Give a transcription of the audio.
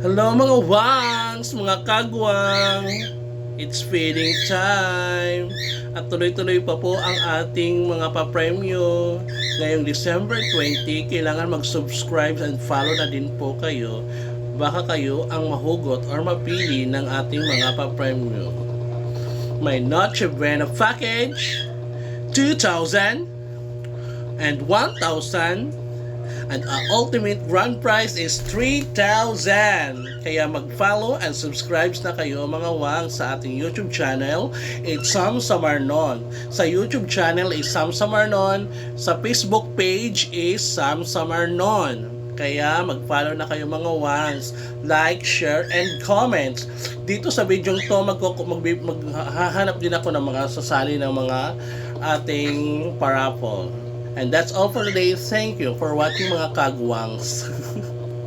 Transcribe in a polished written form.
Hello mga wangs, mga kagwang. It's feeding time. At tuloy-tuloy pa po ang ating mga papremyo. Ngayong December 20, kailangan mag-subscribe and follow na din po kayo. Baka kayo ang mahugot or mapili ng ating mga papremyo. May Noche Buena package, 2,000 and 1,000. And our ultimate grand prize is 3,000. Kaya mag-follow and subscribe na kayo mga wang sa ating YouTube channel. It's Sam Samarnon. Sa YouTube channel is Sam Samarnon. Sa Facebook page is Sam Samarnon. Kaya mag-follow na kayo mga wangs. Like, share, and comment. Dito sa video to maghahanap din ako ng mga sasali ng mga ating paraffle. And that's all for today. Thank you for watching mga kagwangs.